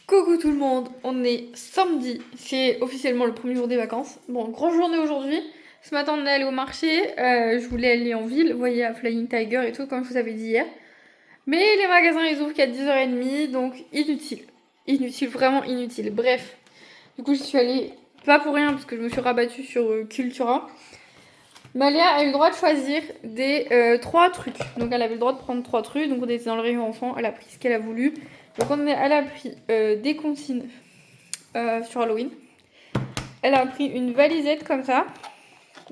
Coucou tout le monde, on est samedi, c'est officiellement le premier jour des vacances. Bon, grosse journée aujourd'hui. Ce matin on est allé au marché, je voulais aller en ville, vous voyez à Flying Tiger et tout comme je vous avais dit hier. Mais les magasins ils ouvrent qu'à 10h30 donc inutile. Inutile, vraiment inutile. Bref, du coup j'y suis allée pas pour rien parce que je me suis rabattue sur Cultura. Maléa a eu le droit de choisir des 3 trucs. Donc elle avait le droit de prendre 3 trucs. Donc on était dans le rayon enfant, elle a pris ce qu'elle a voulu. Donc elle a pris des comptines sur Halloween. Elle a pris une valisette comme ça.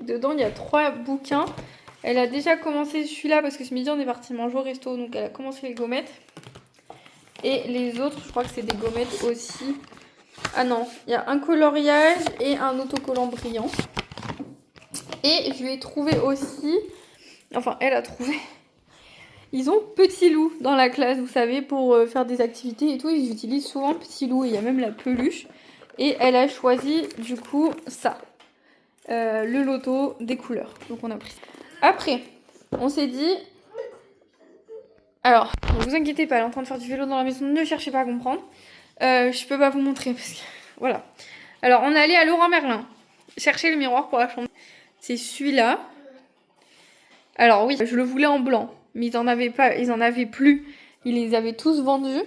Dedans il y a 3 bouquins. Elle a déjà commencé celui-là parce que ce midi on est parti manger au resto. Donc elle a commencé les gommettes. Et les autres je crois que c'est des gommettes aussi. Ah non, il y a un coloriage et un autocollant brillant. Et je lui ai trouvé aussi, enfin elle a trouvé, ils ont Petit Loup dans la classe, vous savez, pour faire des activités et tout, ils utilisent souvent Petit Loup et il y a même la peluche. Et elle a choisi du coup ça, le loto des couleurs, donc on a pris ça. Après, on s'est dit, alors, ne vous inquiétez pas, elle est en train de faire du vélo dans la maison, ne cherchez pas à comprendre. Je peux pas vous montrer parce que, voilà. Alors on est allé à Leroy Merlin, chercher le miroir pour la chambre. C'est celui-là. Alors oui, je le voulais en blanc, mais ils en avaient pas, ils en avaient plus. Ils les avaient tous vendus.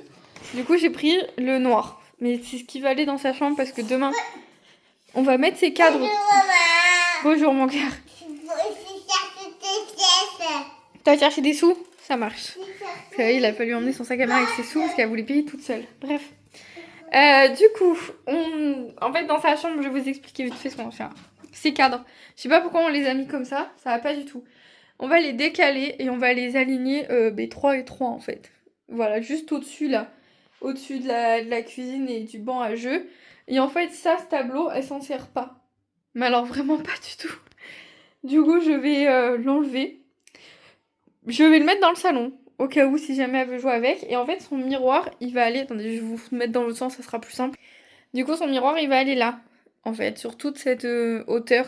Du coup, j'ai pris le noir. Mais c'est ce qui va aller dans sa chambre parce que demain, on va mettre ses cadres. Bonjour mon cœur. T'as cherché des sous? Ça marche. Il a fallu emmener son sac à main avec ses sous parce qu'elle voulait payer toute seule. Bref. Du coup, en fait, dans sa chambre, je vais vous expliquer vite fait ce qu'on va faire. Ces cadres. Je sais pas pourquoi on les a mis comme ça va pas du tout. On va les décaler et on va les aligner 3 et 3 en fait. Voilà, juste au-dessus là. Au-dessus de la cuisine et du banc à jeu. Et en fait, ça, ce tableau, elle s'en sert pas. Mais alors vraiment pas du tout. Du coup, je vais l'enlever. Je vais le mettre dans le salon. Au cas où, si jamais elle veut jouer avec. Et en fait, son miroir, il va aller... Attendez, je vais vous mettre dans le sens, ça sera plus simple. Du coup, son miroir, il va aller là. En fait, sur toute cette hauteur.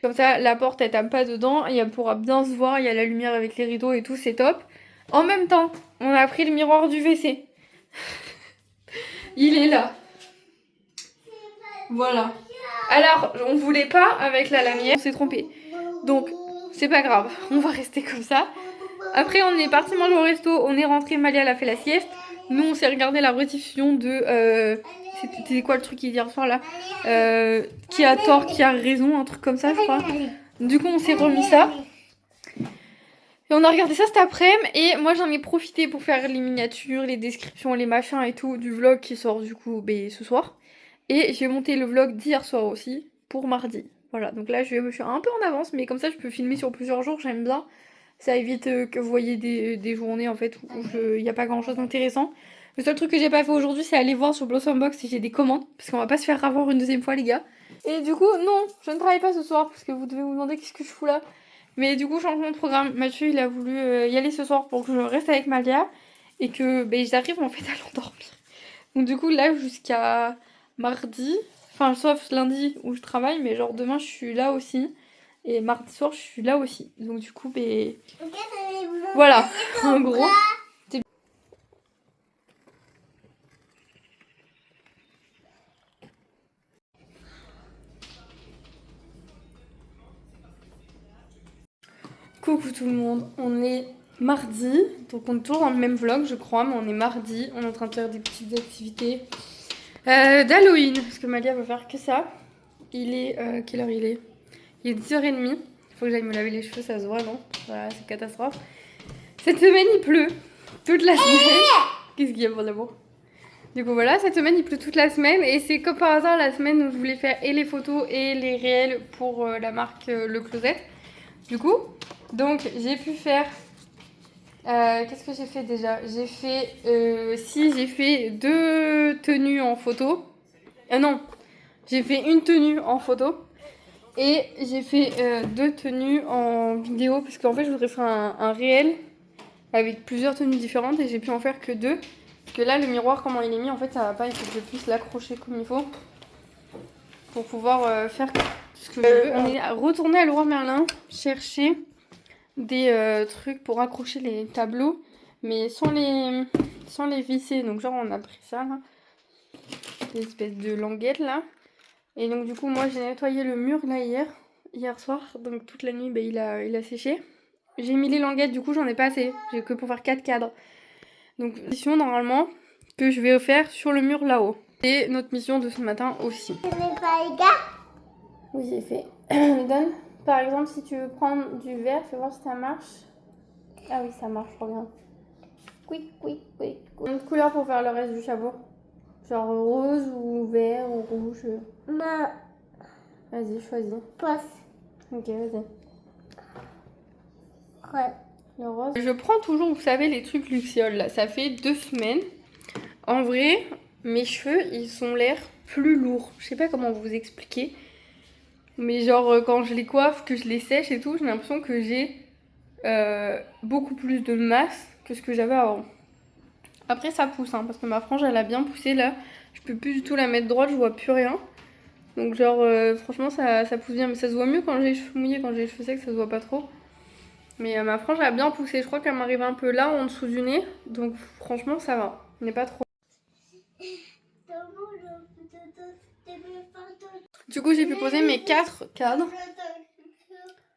Comme ça, la porte, elle tape pas dedans. Et elle pourra bien se voir. Il y a la lumière avec les rideaux et tout, c'est top. En même temps, on a pris le miroir du WC. Il est là. Voilà. Alors, on voulait pas avec la lamière. On s'est trompé. Donc, c'est pas grave. On va rester comme ça. Après, on est parti manger au resto. On est rentré. Malia, elle a fait la sieste. Nous, on s'est regardé la rediffusion de... C'était quoi le truc hier soir là Qui a tort, qui a raison, un truc comme ça, je crois. Du coup, on s'est remis ça. Et on a regardé ça cet après-midi. Et moi, j'en ai profité pour faire les miniatures, les descriptions, les machins et tout du vlog qui sort du coup ce soir. Et j'ai monté le vlog d'hier soir aussi pour mardi. Voilà, donc là, je suis un peu en avance, mais comme ça, je peux filmer sur plusieurs jours. J'aime bien. Ça évite que vous voyez des journées en fait où il n'y a pas grand chose d'intéressant. Le seul truc que j'ai pas fait aujourd'hui, c'est aller voir sur Blossom Box si j'ai des commandes. Parce qu'on va pas se faire avoir une deuxième fois, les gars. Et du coup, non, je ne travaille pas ce soir. Parce que vous devez vous demander qu'est-ce que je fous là. Mais du coup, changement de programme. Mathieu, il a voulu y aller ce soir pour que je reste avec Malia. Et que j'arrive en fait à l'endormir. Donc du coup, là, jusqu'à mardi. Enfin, sauf lundi où je travaille. Mais genre, demain, je suis là aussi. Et mardi soir, je suis là aussi. Donc du coup, voilà, en gros. Coucou tout le monde, on est mardi, donc on est toujours dans le même vlog je crois, mais on est mardi, on est en train de faire des petites activités d'Halloween, parce que Malia va faire que ça. Il est, quelle heure il est? Il est 10h30, il faut que j'aille me laver les cheveux, ça se voit non? Voilà, c'est catastrophe. Cette semaine il pleut, toute la semaine. Qu'est-ce qu'il y a pour l'amour? Du coup voilà, cette semaine il pleut toute la semaine et c'est comme par hasard la semaine où je voulais faire et les photos et les réels pour la marque Le Closet. Du coup, donc j'ai pu faire... qu'est-ce que j'ai fait déjà? J'ai fait... j'ai fait 2 tenues en photo. Non, j'ai fait une tenue en photo. Et j'ai fait 2 tenues en vidéo. Parce qu'en fait, je voudrais faire un réel avec plusieurs tenues différentes. Et j'ai pu en faire que 2. Parce que là, le miroir, comment il est mis, en fait, ça va pas. Il faut que je puisse l'accrocher comme il faut. Pour pouvoir faire ce que je veux. On est retourné à Leroy Merlin chercher des trucs pour accrocher les tableaux, mais sans les visser. Donc genre on a pris ça là. l'espèce de languette là. Et donc du coup moi j'ai nettoyé le mur là hier soir, donc toute la nuit il a séché. J'ai mis les languettes, du coup j'en ai pas assez, j'ai que pour faire 4 cadres. Donc mission normalement que je vais faire sur le mur là-haut. Et notre mission de ce matin aussi. Oui j'ai fait. Donne par exemple si tu veux prendre du vert, fais voir si ça marche. Ah oui ça marche, regarde. Quick. Une autre couleur pour faire le reste du chapeau. Genre rose ou vert ou rouge. Non. Vas-y, choisis. Passe. Ok, vas-y. Ouais. Le rose. Je prends toujours, vous savez, les trucs Luxiol là. Ça fait 2 semaines. En vrai, mes cheveux, ils ont l'air plus lourds. Je sais pas comment vous expliquer. Mais genre, quand je les coiffe, que je les sèche et tout, j'ai l'impression que j'ai beaucoup plus de masse que ce que j'avais avant. Après, ça pousse, hein, parce que ma frange, elle a bien poussé là. Je peux plus du tout la mettre droite, je vois plus rien. Donc genre franchement ça pousse bien, mais ça se voit mieux quand j'ai les cheveux mouillés, quand j'ai les cheveux secs ça se voit pas trop. Mais ma frange a bien poussé, je crois qu'elle m'arrive un peu là en dessous du nez, donc franchement ça va, il n'est pas trop. Du coup j'ai pu poser mes 4 cadres.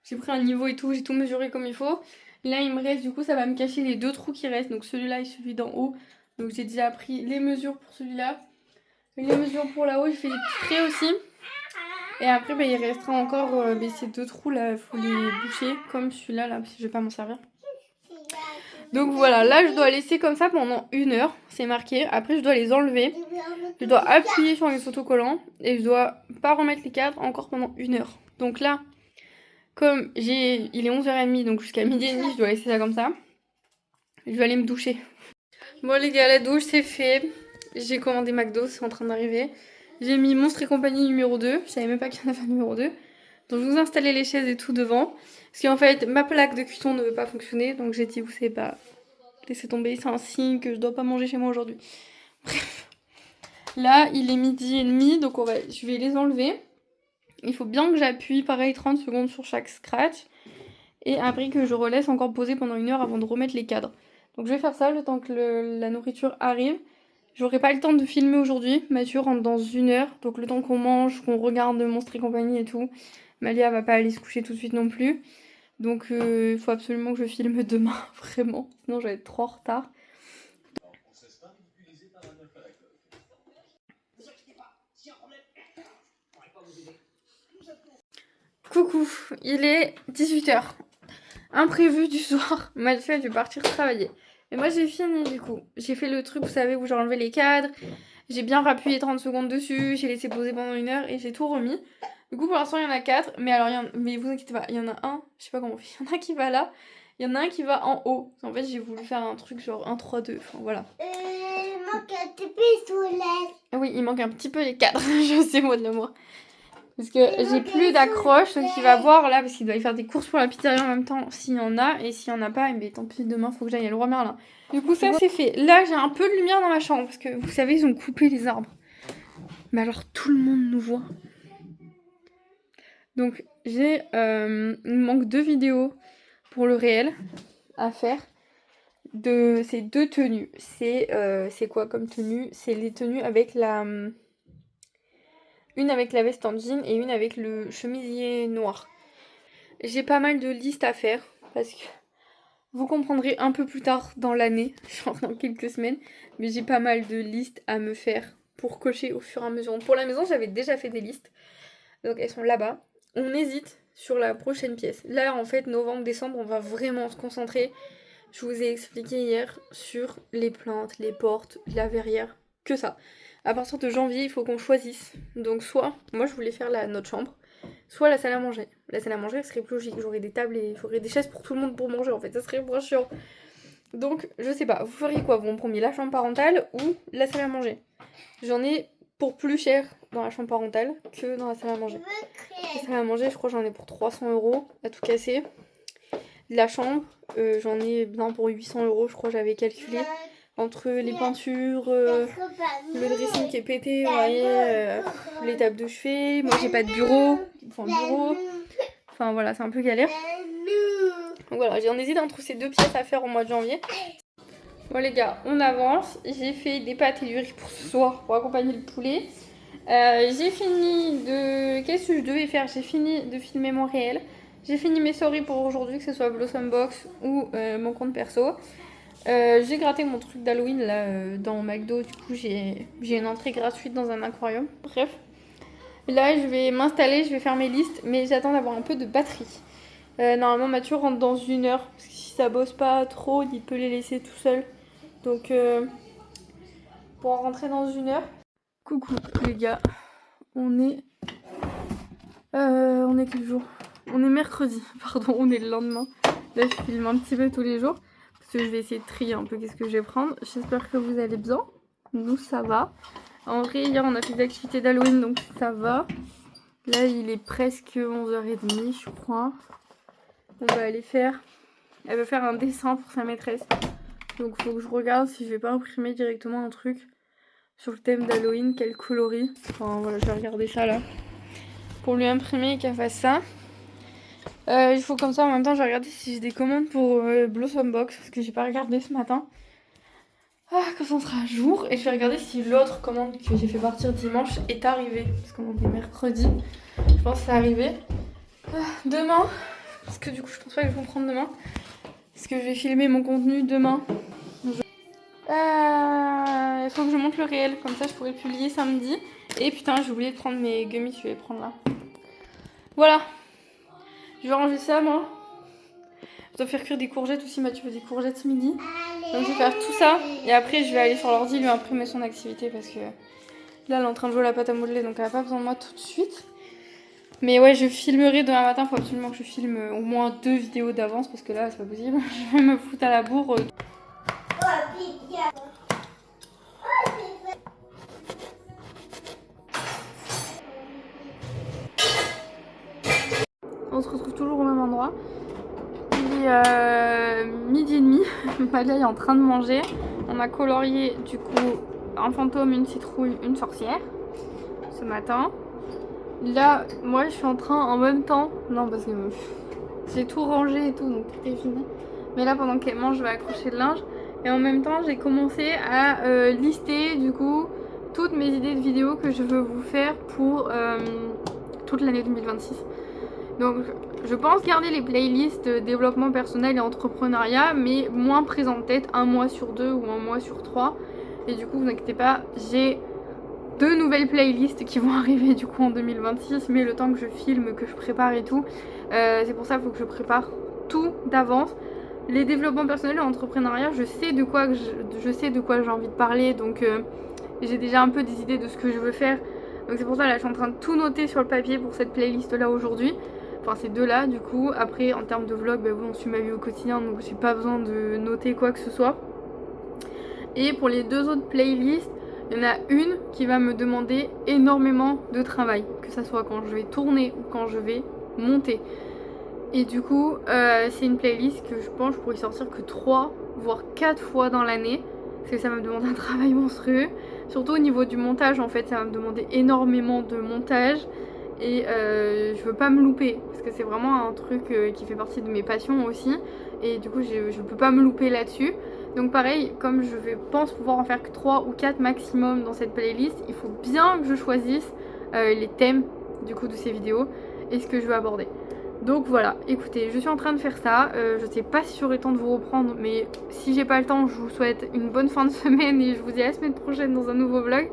J'ai pris un niveau et tout, j'ai tout mesuré comme il faut. Là il me reste, du coup ça va me cacher les 2 trous qui restent, donc celui-là et celui d'en haut. Donc j'ai déjà pris les mesures pour celui-là. Les mesures pour là-haut, j'ai fait des petits traits aussi. Et après, il restera encore ces 2 trous là, il faut les boucher comme celui-là, là, parce que je vais pas m'en servir. Donc voilà, là je dois laisser comme ça pendant 1 heure, c'est marqué. Après, je dois les enlever. Je dois appuyer sur les autocollants et je dois pas remettre les cadres encore pendant 1 heure. Donc là, comme il est 11h30, donc jusqu'à 12h30, je dois laisser ça comme ça. Je vais aller me doucher. Bon les gars, la douche c'est fait. J'ai commandé McDo, c'est en train d'arriver. J'ai mis Monstres et compagnie numéro 2. Je savais même pas qu'il y en avait un numéro 2. Donc je vous ai installé les chaises et tout devant. Parce qu'en fait, ma plaque de cuisson ne veut pas fonctionner. Donc j'ai dit, vous savez pas, laissez tomber, c'est un signe que je dois pas manger chez moi aujourd'hui. Bref. Là, il est 12h30, donc je vais les enlever. Il faut bien que j'appuie, pareil, 30 secondes sur chaque scratch. Et après que je relaisse encore poser pendant 1 heure avant de remettre les cadres. Donc je vais faire ça le temps que la nourriture arrive. J'aurai pas le temps de filmer aujourd'hui. Mathieu rentre dans 1 heure. Donc le temps qu'on mange, qu'on regarde Monstres et compagnie et tout. Malia va pas aller se coucher tout de suite non plus. Donc il faut absolument que je filme demain, vraiment. Sinon je vais être trop en retard. Coucou, il est 18h. Imprévu du soir. Mathieu a dû partir travailler. Et moi j'ai fini du coup. J'ai fait le truc, vous savez, où j'ai enlevé les cadres. J'ai bien rappuyé 30 secondes dessus. J'ai laissé poser pendant 1 heure et j'ai tout remis. Du coup pour l'instant il y en a 4. Mais alors, mais vous inquiétez pas, il y en a un. Je sais pas comment on fait. Il y en a un qui va là. Il y en a un qui va en haut. En fait j'ai voulu faire un truc genre 1, 3, 2. Enfin voilà. Il manque un petit peu. Oui, il manque un petit peu les cadres. Je sais moi de l'amour. Parce que j'ai plus d'accroche, donc il va voir là, parce qu'il doit y faire des courses pour la pizzeria en même temps, s'il y en a, et s'il y en a pas, mais tant pis, demain faut que j'aille à Leroy Merlin. Du coup ça c'est fait. Là j'ai un peu de lumière dans ma chambre, parce que vous savez ils ont coupé les arbres. Mais alors tout le monde nous voit. Donc il me manque 2 vidéos pour le réel à faire de ces 2 tenues. C'est quoi comme tenue? C'est les tenues avec une avec la veste en jean et une avec le chemisier noir. J'ai pas mal de listes à faire parce que vous comprendrez un peu plus tard dans l'année, genre dans quelques semaines, mais j'ai pas mal de listes à me faire pour cocher au fur et à mesure. Pour la maison, j'avais déjà fait des listes, donc elles sont là-bas. On hésite sur la prochaine pièce. Là, en fait, novembre, décembre, on va vraiment se concentrer. Je vous ai expliqué hier sur les plaintes, les portes, la verrière, que ça. À partir de janvier, il faut qu'on choisisse. Donc soit, moi je voulais faire notre chambre, soit la salle à manger. La salle à manger, elle serait plus logique. J'aurais des tables et j'aurais des chaises pour tout le monde pour manger en fait. Ça serait moins chiant. Donc, je sais pas, vous feriez quoi vous en premier, la chambre parentale ou la salle à manger? J'en ai pour plus cher dans la chambre parentale que dans la salle à manger. La salle à manger, je crois que j'en ai pour 300 € à tout casser. La chambre, j'en ai bien pour 800 €, je crois que j'avais calculé. Entre les peintures, le dressing qui est pété, vous voyez, les tables de chevet. Moi j'ai pas de bureau, enfin voilà, c'est un peu galère. Donc voilà, j'en hésite entre ces 2 pièces à faire au mois de janvier. Bon les gars, on avance. J'ai fait des pâtes et du riz pour ce soir pour accompagner le poulet. J'ai fini de... Qu'est-ce que je devais faire? J'ai fini de filmer mon réel. J'ai fini mes stories pour aujourd'hui, que ce soit Blossom Box ou mon compte perso. J'ai gratté mon truc d'Halloween là dans McDo. Du coup, j'ai une entrée gratuite dans un aquarium. Bref. Là, je vais m'installer, je vais faire mes listes, mais j'attends d'avoir un peu de batterie. Normalement, Mathieu rentre dans 1 heure. Parce que si ça bosse pas trop, il peut les laisser tout seul. Donc, pour rentrer dans 1 heure. Coucou les gars, on est quel jour? On est mercredi, pardon, on est le lendemain. Là je filme un petit peu tous les jours parce que je vais essayer de trier un peu qu'est-ce que je vais prendre. J'espère que vous allez bien, nous ça va. En vrai hier on a fait des activités d'Halloween donc ça va. Là il est presque 11h30 je crois. On va aller faire, elle veut faire un dessin pour sa maîtresse. Donc faut que je regarde si je vais pas imprimer directement un truc sur le thème d'Halloween, quel coloris. Enfin voilà, je vais regarder ça là. Pour lui imprimer et qu'elle fasse ça. Il faut comme ça en même temps, je vais regarder si j'ai des commandes pour Blossom Box. Parce que j'ai pas regardé ce matin. Quand ça sera à jour. Et je vais regarder si l'autre commande que j'ai fait partir dimanche est arrivée. Parce qu'on est mercredi. Je pense que c'est arrivé. Demain. Parce que du coup je pense pas que je vais me prendre demain. Parce que je vais filmer mon contenu demain. Il faut que je monte le réel, comme ça je pourrai publier samedi. Et putain, j'ai oublié de prendre mes gummies, je vais les prendre là. Voilà. Je vais ranger ça moi. Je dois faire cuire des courgettes aussi, Mathieu veut des courgettes ce midi. Donc je vais faire tout ça. Et après je vais aller sur l'ordi lui imprimer son activité parce que là elle est en train de jouer à la pâte à modeler donc elle a pas besoin de moi tout de suite. Mais ouais, je filmerai demain matin, faut absolument que je filme au moins 2 vidéos d'avance parce que là c'est pas possible. Je vais me foutre à la bourre. On se retrouve toujours au même endroit. Il est 12h30. Malia est en train de manger. On a colorié du coup un fantôme, une citrouille, une sorcière ce matin. Là, moi je suis en train en même temps. Non, parce que j'ai tout rangé et tout, donc tout est fini. Mais là, pendant qu'elle mange, je vais accrocher le linge. Et en même temps, j'ai commencé à lister du coup toutes mes idées de vidéos que je veux vous faire pour toute l'année 2026. Donc je pense garder les playlists développement personnel et entrepreneuriat, mais moins présentes, peut-être 1 mois sur 2 ou 1 mois sur 3. Et du coup vous inquiétez pas, j'ai 2 nouvelles playlists qui vont arriver du coup en 2026, mais le temps que je filme, que je prépare et tout, c'est pour ça qu'il faut que je prépare tout d'avance. Les développements personnels et entrepreneuriat, je sais de quoi j'ai envie de parler, donc j'ai déjà un peu des idées de ce que je veux faire. Donc c'est pour ça là je suis en train de tout noter sur le papier pour cette playlist là aujourd'hui. Enfin ces 2 là du coup. Après en termes de vlog, bah, bon, on suit ma vie au quotidien donc j'ai pas besoin de noter quoi que ce soit. Et pour les 2 autres playlists, il y en a une qui va me demander énormément de travail. Que ça soit quand je vais tourner ou quand je vais monter. Et du coup c'est une playlist que je pense que je pourrais sortir que 3 voire 4 fois dans l'année. Parce que ça va me demander un travail monstrueux. Surtout au niveau du montage en fait, ça va me demander énormément de montage. Et je veux pas me louper parce que c'est vraiment un truc qui fait partie de mes passions aussi. Et du coup je peux pas me louper là-dessus. Donc pareil, comme je pense pouvoir en faire que 3 ou 4 maximum dans cette playlist, il faut bien que je choisisse les thèmes du coup de ces vidéos et ce que je veux aborder. Donc voilà, écoutez, je suis en train de faire ça. Je sais pas si j'aurai le temps de vous reprendre, mais si j'ai pas le temps, je vous souhaite une bonne fin de semaine et je vous dis à la semaine prochaine dans un nouveau vlog.